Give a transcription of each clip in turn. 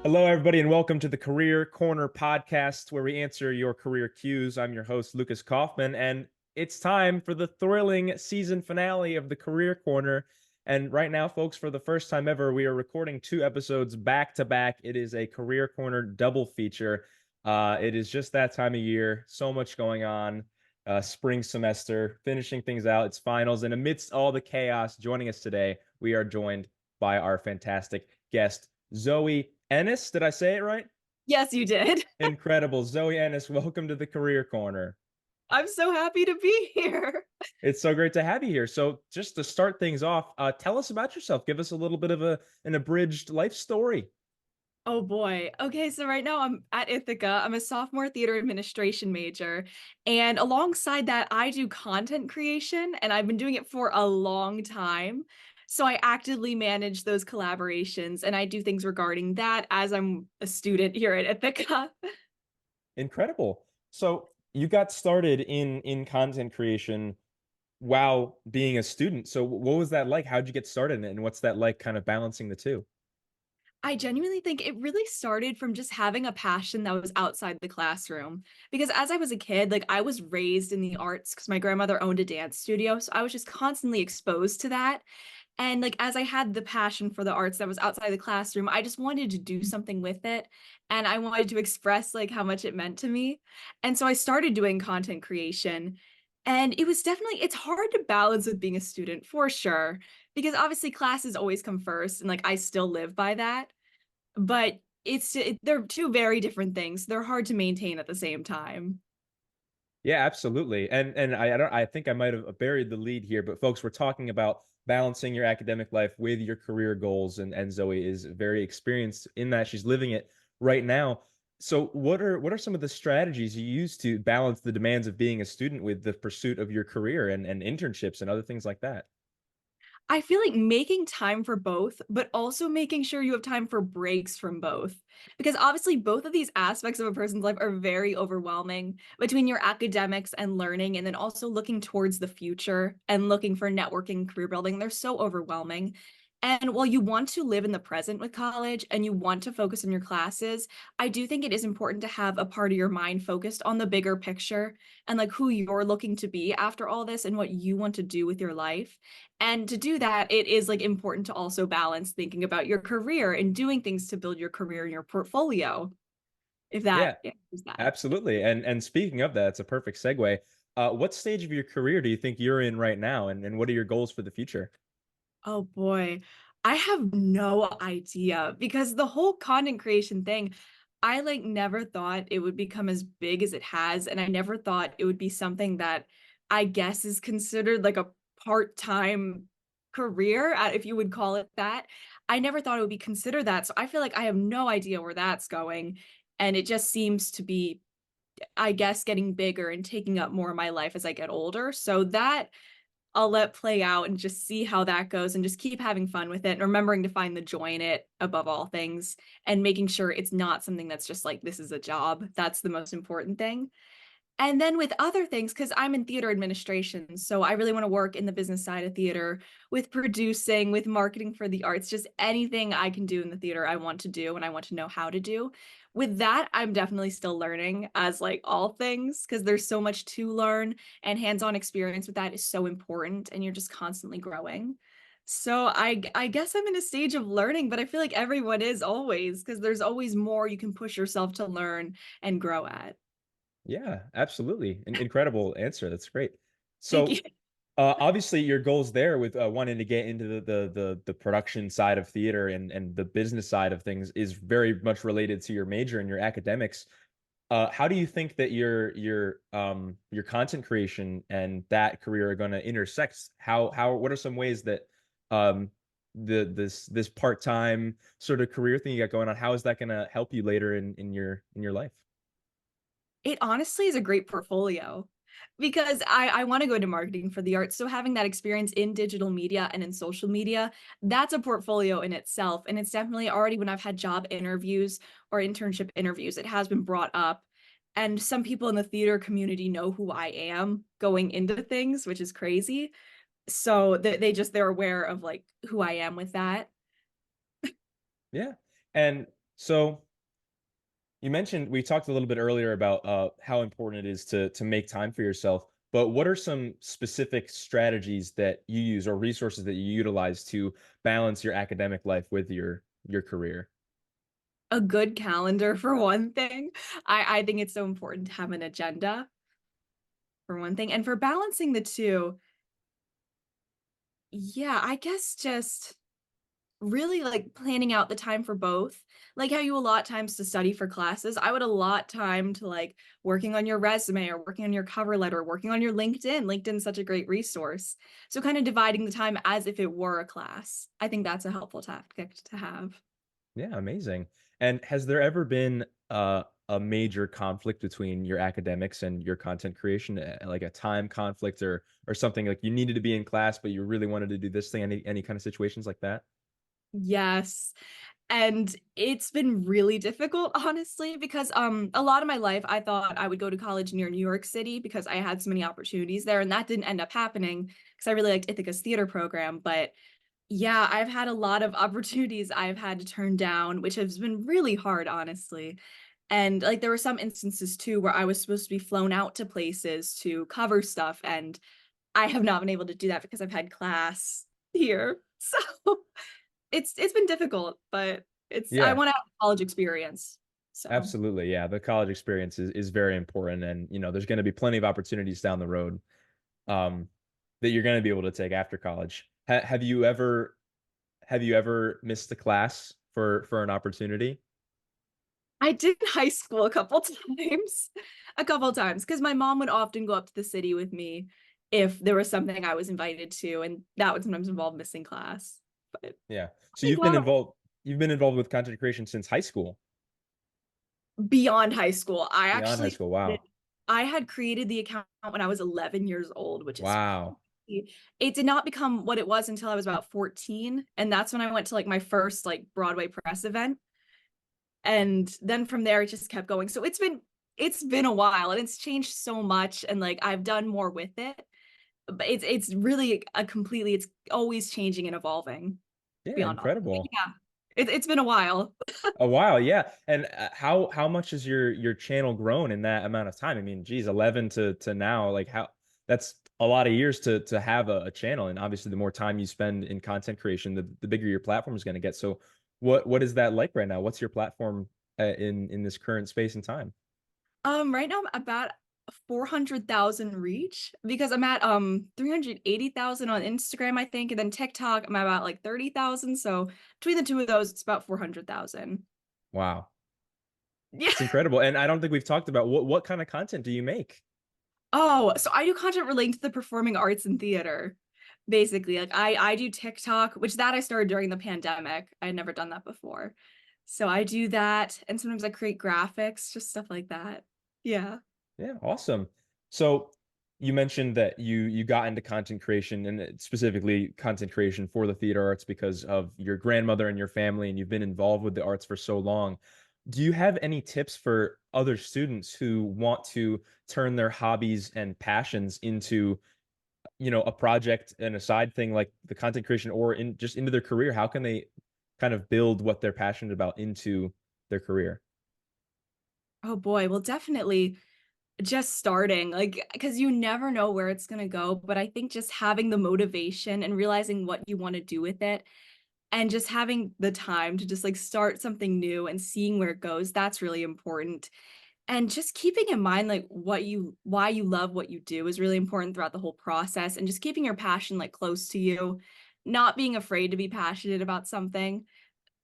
Hello, everybody, and welcome to the Career Corner podcast, where we answer your career cues. I'm your host, Lukas Kauffman, and it's time for the thrilling season finale of the Career Corner. And right now, folks, for the first time ever, we are recording two episodes back to back. It is a Career Corner double feature. It is just that time of year, so much going on. Spring semester, finishing things out, it's finals, and amidst all the chaos, joining us today, we are joined by our fantastic guest, Zoe Ennis. Did I say it right? Yes, you did. Incredible. Zoe Ennis, welcome to the Career Corner. I'm so happy to be here. It's so great to have you here. So, just to start things off, tell us about yourself. Give us a little bit of an abridged life story. Oh boy. Okay, so right now I'm at Ithaca. I'm a sophomore theater administration major. And alongside that, I do content creation, and I've been doing it for a long time. So I actively manage those collaborations and I do things regarding that as I'm a student here at Ithaca. Incredible. So, you got started in content creation while being a student. So, what was that like? How'd you get started in it, and what's that like kind of balancing the two? I genuinely think it really started from just having a passion that was outside the classroom. Because as I was a kid, like I was raised in the arts because my grandmother owned a dance studio. So I was just constantly exposed to that. And like as I had the passion for the arts that was outside the classroom, I just wanted to do something with it. And I wanted to express like how much it meant to me. And so I started doing content creation. And it was definitely, it's hard to balance with being a student for sure. Because obviously classes always come first. And like I still live by that, but they're two very different things. They're hard to maintain at the same time. Yeah, absolutely. And I think I might have buried the lead here, but folks, we're talking about balancing your academic life with your career goals, and Zoe is very experienced in that. She's living it right now. So what are some of the strategies you use to balance the demands of being a student with the pursuit of your career and internships and other things like that? I feel like making time for both, but also making sure you have time for breaks from both. Because obviously, both of these aspects of a person's life are very overwhelming between your academics and learning, and then also looking towards the future and looking for networking, career building. They're so overwhelming. And while you want to live in the present with college and you want to focus on your classes, I do think it is important to have a part of your mind focused on the bigger picture and like who you're looking to be after all this and what you want to do with your life. And to do that, it is like important to also balance thinking about your career and doing things to build your career and your portfolio, if Yeah, that answers that. absolutely. And speaking of that, it's a perfect segue. What stage of your career do you think you're in right now, and what are your goals for the future? Oh boy. I have no idea because the whole content creation thing, I like never thought it would become as big as it has. And I never thought it would be something that I guess is considered like a part-time career, if you would call it that. I never thought it would be considered that. So I feel like I have no idea where that's going. And it just seems to be, I guess, getting bigger and taking up more of my life as I get older. So that I'll let play out and just see how that goes and just keep having fun with it and remembering to find the joy in it above all things and making sure it's not something that's just like, this is a job. That's the most important thing. And then with other things, because I'm in theater administration, so I really want to work in the business side of theater with producing, with marketing for the arts, just anything I can do in the theater I want to do and I want to know how to do. With that, I'm definitely still learning as like all things, because there's so much to learn and hands-on experience with that is so important and you're just constantly growing. So I guess I'm in a stage of learning, but I feel like everyone is always, because there's always more you can push yourself to learn and grow at. Yeah, absolutely. An incredible answer. That's great. Thank you. So, obviously, your goals there with wanting to get into the production side of theater and the business side of things is very much related to your major and your academics. How do you think that your content creation and that career are going to intersect? How what are some ways that um this part-time sort of career thing you got going on, how is that going to help you later in your life? It honestly is a great portfolio because I want to go into marketing for the arts. So having that experience in digital media and in social media, that's a portfolio in itself. And it's definitely already when I've had job interviews or internship interviews, it has been brought up. And some people in the theater community know who I am going into things, which is crazy. So they're aware of like who I am with that. Yeah. And So you mentioned we talked a little bit earlier about how important it is to make time for yourself. But what are some specific strategies that you use or resources that you utilize to balance your academic life with your career? A good calendar for one thing. I think it's so important to have an agenda for one thing. And for balancing the two, yeah, I guess just really like planning out the time for both. Like how you allot times to study for classes, I would allot time to like working on your resume or working on your cover letter, working on your LinkedIn. LinkedIn's such a great resource. So kind of dividing the time as if it were a class. I think that's a helpful tactic to have. Yeah, amazing. And has there ever been a major conflict between your academics and your content creation, like a time conflict or something like you needed to be in class, but you really wanted to do this thing? Any kind of situations like that? Yes. And it's been really difficult, honestly, because a lot of my life I thought I would go to college near New York City because I had so many opportunities there, and that didn't end up happening because I really liked Ithaca's theater program. But yeah, I've had a lot of opportunities I've had to turn down, which has been really hard, honestly. And like there were some instances too where I was supposed to be flown out to places to cover stuff, and I have not been able to do that because I've had class here. So it's been difficult, but it's I Yeah. want to have a college experience. So Absolutely. Yeah. The college experience is very important. And, there's going to be plenty of opportunities down the road um, that you're going to be able to take after college. Have you ever missed a class for an opportunity? I did in high school a couple times, because my mom would often go up to the city with me if there was something I was invited to, and that would sometimes involve missing class. But Yeah. So I think you've been involved with content creation since high school, beyond high school, beyond high school. Wow. I had created the account when I was 11 years old, which is Wow. crazy. It did not become what it was until I was about 14, and that's when I went to like my first like Broadway press event. And then from there it just kept going. So it's been a while and it's changed so much, and like I've done more with it. But it's really a completely it's always changing and evolving Yeah, beyond all. But incredible. yeah, it's been a while. A while, yeah. And how much has your channel grown in that amount of time? I mean, geez, 11 to now, like how that's a lot of years to have a channel. And obviously, the more time you spend in content creation, the bigger your platform is going to get. So, what is that like right now? What's your platform in this current space and time? Right now I'm about 400,000 reach because I'm at 380,000 on Instagram, I think, and then TikTok I'm at about like 30,000. So between the two of those, it's about 400,000. Wow, Yeah. it's incredible. And I don't think we've talked about what kind of content do you make? Oh, so I do content relating to the performing arts and theater. Basically, like I do TikTok, which that I started during the pandemic. I had never done that before. So I do that, and sometimes I create graphics, just stuff like that. Yeah. Yeah, awesome. So you mentioned that you got into content creation and specifically content creation for the theater arts because of your grandmother and your family, and you've been involved with the arts for so long. Do you have any tips for other students who want to turn their hobbies and passions into, a project and a side thing like the content creation or in just into their career? How can they kind of build what they're passionate about into their career? Oh boy, well definitely just starting, like, because you never know where it's gonna go, but I think just having the motivation and realizing what you want to do with it, and just having the time to just like start something new and seeing where it goes, that's really important. And just keeping in mind like why you love what you do is really important throughout the whole process, and just keeping your passion like close to you, not being afraid to be passionate about something,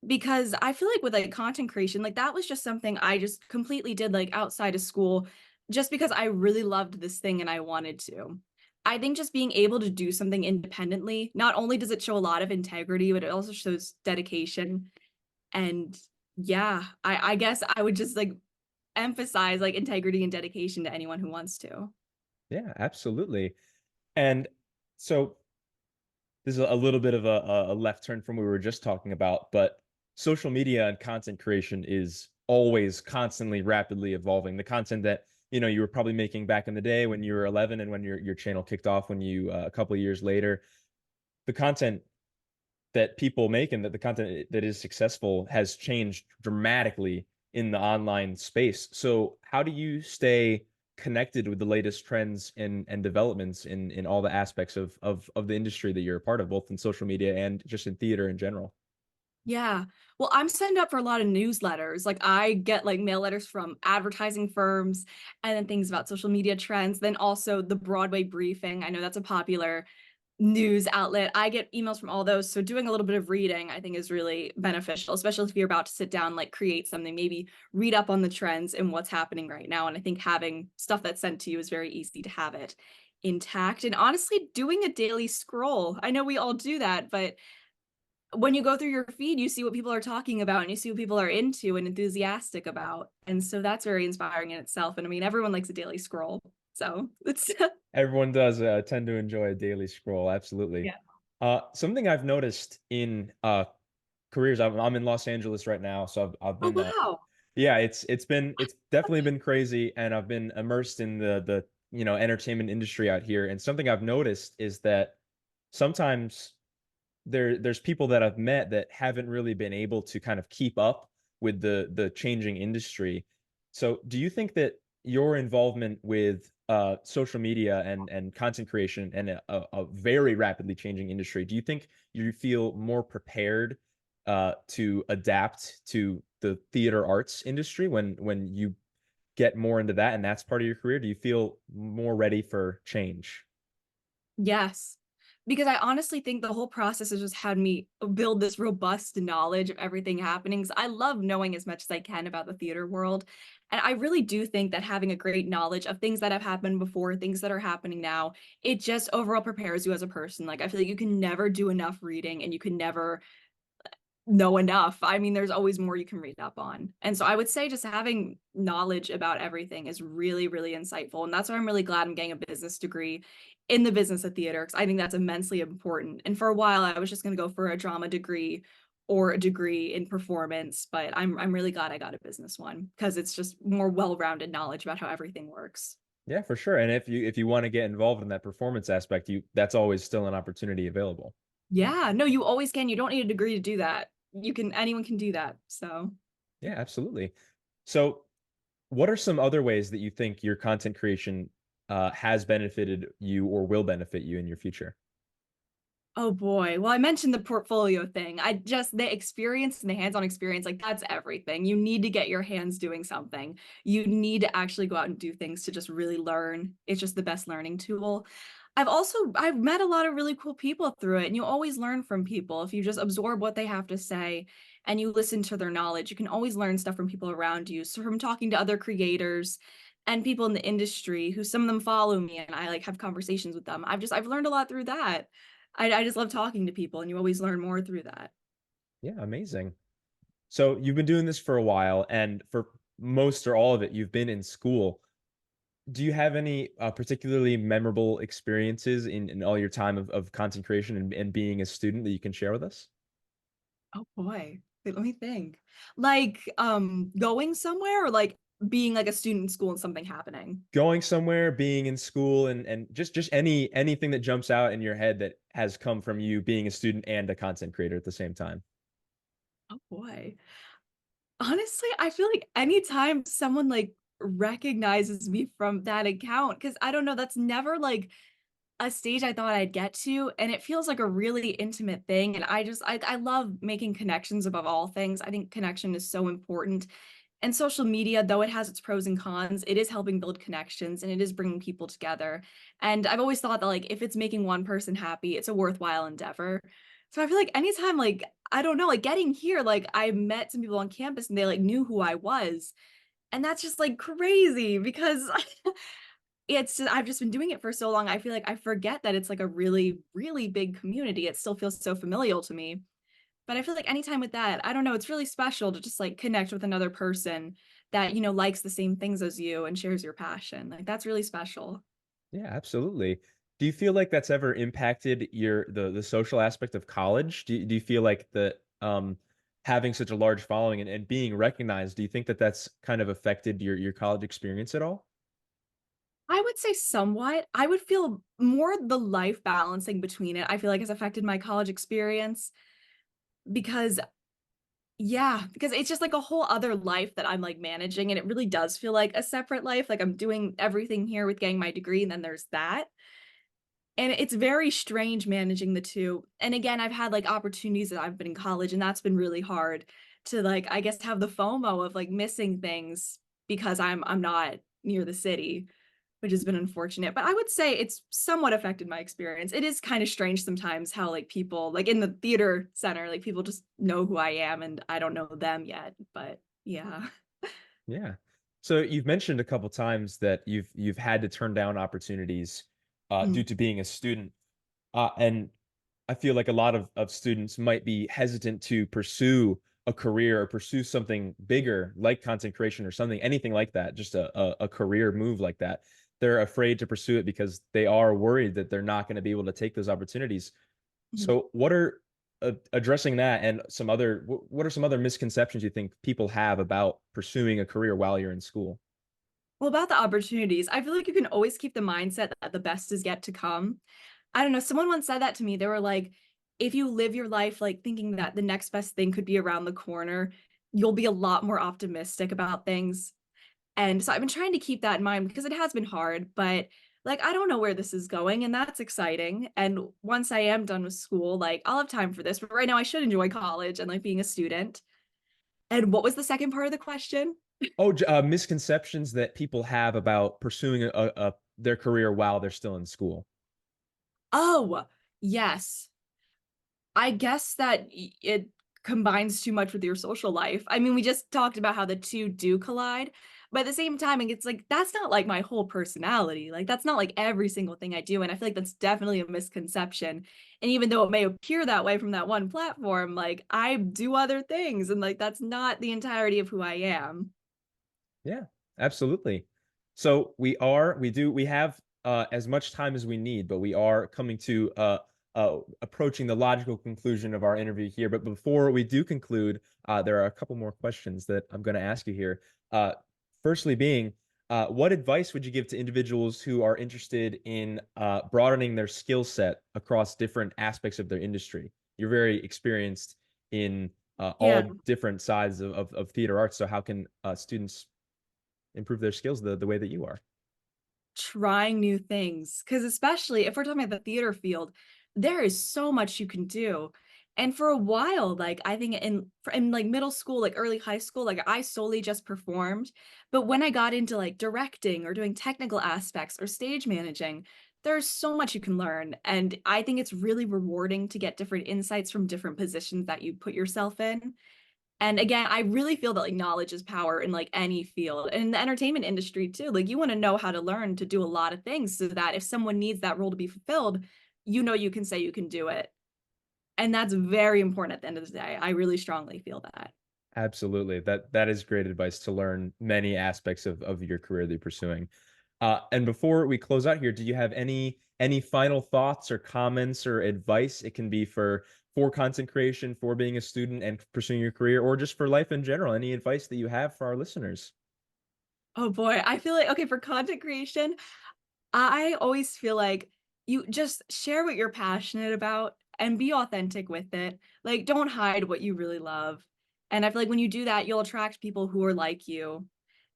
because I feel like with like content creation, like that was just something I just completely did like outside of school just because I really loved this thing and I wanted to. I think just being able to do something independently, not only does it show a lot of integrity, but it also shows dedication. And yeah, I guess I would just like emphasize like integrity and dedication to anyone who wants to. Yeah, absolutely. And so this is a little bit of a left turn from what we were just talking about, but social media and content creation is always constantly rapidly evolving. The content that you were probably making back in the day when you were 11 and when your channel kicked off when you a couple of years later, the content that people make and that the content that is successful has changed dramatically in the online space. So how do you stay connected with the latest trends and developments in all the aspects of the industry that you're a part of, both in social media and just in theater in general? Yeah. Well, I'm signed up for a lot of newsletters. Like I get like mail letters from advertising firms and then things about social media trends. Then also the Broadway briefing. I know that's a popular news outlet. I get emails from all those. So doing a little bit of reading, I think is really beneficial, especially if you're about to sit down, like create something, maybe read up on the trends and what's happening right now. And I think having stuff that's sent to you is very easy to have it intact. And honestly, doing a daily scroll. I know we all do that, but when you go through your feed, you see what people are talking about and you see what people are into and enthusiastic about. And so that's very inspiring in itself. And I mean, everyone likes a daily scroll. So it's Everyone does tend to enjoy a daily scroll, absolutely. yeah. Something I've noticed in careers, I'm in Los Angeles right now, so I've Oh been wow. yeah, it's definitely been crazy, and I've been immersed in the entertainment industry out here. And something I've noticed is that sometimes there's people that I've met that haven't really been able to kind of keep up with the changing industry. So, do you think that your involvement with social media and content creation and a very rapidly changing industry, do you think you feel more prepared to adapt to the theater arts industry when you get more into that and that's part of your career? Do you feel more ready for change? Yes. Because I honestly think the whole process has just had me build this robust knowledge of everything happening. So I love knowing as much as I can about the theater world. And I really do think that having a great knowledge of things that have happened before, things that are happening now, it just overall prepares you as a person. Like I feel like you can never do enough reading and you can never know enough. I mean, there's always more you can read up on. And so I would say just having knowledge about everything is really, really insightful. And that's why I'm really glad I'm getting a business degree in the business of theater, because I think that's immensely important. And for a while, I was just going to go for a drama degree or a degree in performance, but I'm really glad I got a business one because it's just more well-rounded knowledge about how everything works. Yeah, for sure. And if you want to get involved in that performance aspect, you that's always still an opportunity available. Yeah, no, you always can. You don't need a degree to do that. You can, anyone can do that. So Yeah, absolutely. So, what are some other ways that you think your content creation has benefited you or will benefit you in your future? oh boy. Well, I mentioned the portfolio thing. I just the experience and the hands-on experience, like that's everything. You need to get your hands doing something. You need to actually go out and do things to just really learn. It's just the best learning tool. I've met a lot of really cool people through it, and you always learn from people if you just absorb what they have to say and you listen to their knowledge. You can always learn stuff from people around you. So from talking to other creators and people in the industry who some of them follow me and I like have conversations with them. I've learned a lot through that. I just love talking to people and you always learn more through that. Yeah, amazing. So, you've been doing this for a while, and for most or all of it, you've been in school. Do you have any particularly memorable experiences in all your time of content creation and being a student that you can share with us? Oh boy. Wait, let me think. Like going somewhere or like being like a student in school and something happening. Going somewhere, being in school, and just anything that jumps out in your head that has come from you being a student and a content creator at the same time. Oh boy. Honestly, I feel like anytime someone like recognizes me from that account, because I don't know, that's never like a stage I thought I'd get to, and it feels like a really intimate thing. And I love making connections above all things. I think connection is so important. And social media, though it has its pros and cons, it is helping build connections and it is bringing people together. And I've always thought that like if it's making one person happy, it's a worthwhile endeavor. So I feel like anytime like I don't know, like getting here, like I met some people on campus and they like knew who I was. And that's just like crazy because I've just been doing it for so long. I feel like I forget that it's like a really, really big community. It still feels so familial to me. But I feel like anytime with that, I don't know, it's really special to just like connect with another person that, you know, likes the same things as you and shares your passion. Like that's really special. Yeah, absolutely. Do you feel like that's ever impacted the social aspect of college? Do you feel like that having such a large following and being recognized, do you think that that's kind of affected your college experience at all? I would say somewhat. I would feel more the life balancing between it. I feel like has affected my college experience. because yeah, because it's just like a whole other life that I'm like managing, and it really does feel like a separate life. Like I'm doing everything here with getting my degree, and then there's that. And it's very strange managing the two. And again, I've had like opportunities that I've been in college, and that's been really hard to like, I guess, have the FOMO of like missing things because I'm not near the city, which has been unfortunate. But I would say it's somewhat affected my experience. It is kind of strange sometimes how like people like in the theater center, like people just know who I am and I don't know them yet. But yeah. Yeah. So you've mentioned a couple times that you've had to turn down opportunities due Mm, to being a student. And I feel like a lot of students might be hesitant to pursue a career or pursue something bigger like content creation or something, anything like that, just a career move like that. They're afraid to pursue it because they are worried that they're not going to be able to take those opportunities. mm. So what are addressing that and some other what are some other misconceptions you think people have about pursuing a career while you're in school? Well, about the opportunities, I feel like you can always keep the mindset that the best is yet to come. I don't know. Someone once said that to me. They were like, if you live your life like thinking that the next best thing could be around the corner, you'll be a lot more optimistic about things. And so I've been trying to keep that in mind because it has been hard, but like I don't know where this is going, and that's exciting. And once I am done with school, like I'll have time for this. But right now I should enjoy college and like being a student. And what was the second part of the question? Oh, misconceptions that people have about pursuing their career while they're still in school. Oh, yes. I guess that it combines too much with your social life. I mean, we just talked about how the two do collide, but at the same time, it's like that's not like my whole personality. Like that's not like every single thing I do, and I feel like that's definitely a misconception. And even though it may appear that way from that one platform, like I do other things, and like that's not the entirety of who I am. Yeah, absolutely. So we have as much time as we need, but we are coming to approaching the logical conclusion of our interview here. But before we do conclude, there are a couple more questions that I'm going to ask you here. Uh, Firstly, being what advice would you give to individuals who are interested in broadening their skill set across different aspects of their industry? You're very experienced in Yeah. all different sides of theater arts. So how can students improve their skills the way that you are? Trying new things, because especially if we're talking about the theater field, there is so much you can do. And for a while, like I think in like middle school, like early high school, like I solely just performed. But when I got into like directing or doing technical aspects or stage managing, there's so much you can learn. And I think it's really rewarding to get different insights from different positions that you put yourself in. And again, I really feel that like knowledge is power in like any field and in the entertainment industry too. Like you want to know how to learn to do a lot of things so that if someone needs that role to be fulfilled, you know you can say you can do it. And that's very important at the end of the day. I really strongly feel that. Absolutely. That is great advice to learn many aspects of your career that you're pursuing. And before we close out here, do you have any final thoughts or comments or advice? It can be for content creation, for being a student and pursuing your career, or just for life in general. Any advice that you have for our listeners? Oh boy, I feel like okay, for content creation, I always feel like you just share what you're passionate about and be authentic with it. Like, don't hide what you really love. And I feel like when you do that, you'll attract people who are like you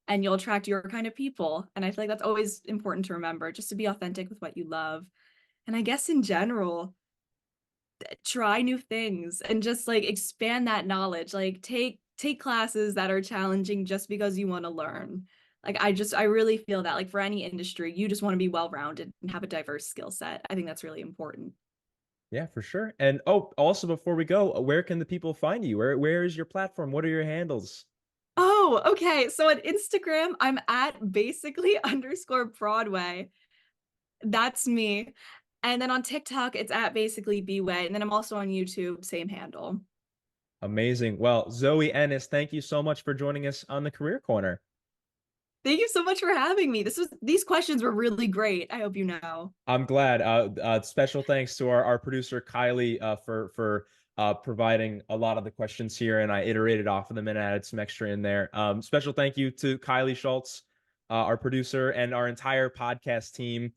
and you'll attract your kind of people. And I feel like that's always important to remember, just to be authentic with what you love. And I guess in general, try new things and just like expand that knowledge. Like take classes that are challenging just because you want to learn. Like I really feel that like for any industry, you just want to be well-rounded and have a diverse skill set. I think that's really important. Yeah, for sure. And oh, also before we go, where can the people find you? Where is your platform? What are your handles? Oh, okay. So on Instagram, I'm at basically underscore Broadway. That's me. And then on TikTok, it's at basically B-Way. And then I'm also on YouTube, same handle. Amazing. Well, Zoe Ennis, thank you so much for joining us on the Career Corner. Thank you so much for having me. These questions were really great. I hope you know. I'm glad. Special thanks to our producer Kylie for providing a lot of the questions here, and I iterated off of them and added some extra in there. Special thank you to Kylie Schultz, our producer, and our entire podcast team.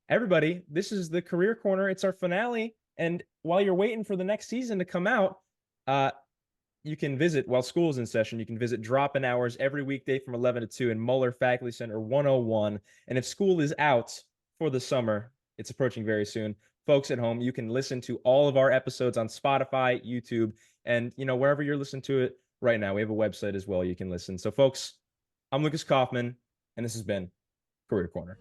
Everybody, this is the Career Corner. It's our finale. And while you're waiting for the next season to come out, you can visit, while school's in session, you can visit drop-in hours every weekday from 11 to 2 in Muller Faculty Center 101. And if school is out for the summer, it's approaching very soon, folks at home, you can listen to all of our episodes on Spotify, YouTube, and wherever you're listening to it right now. We have a website as well you can listen. So folks, I'm Lukas Kauffman, and this has been Career Corner.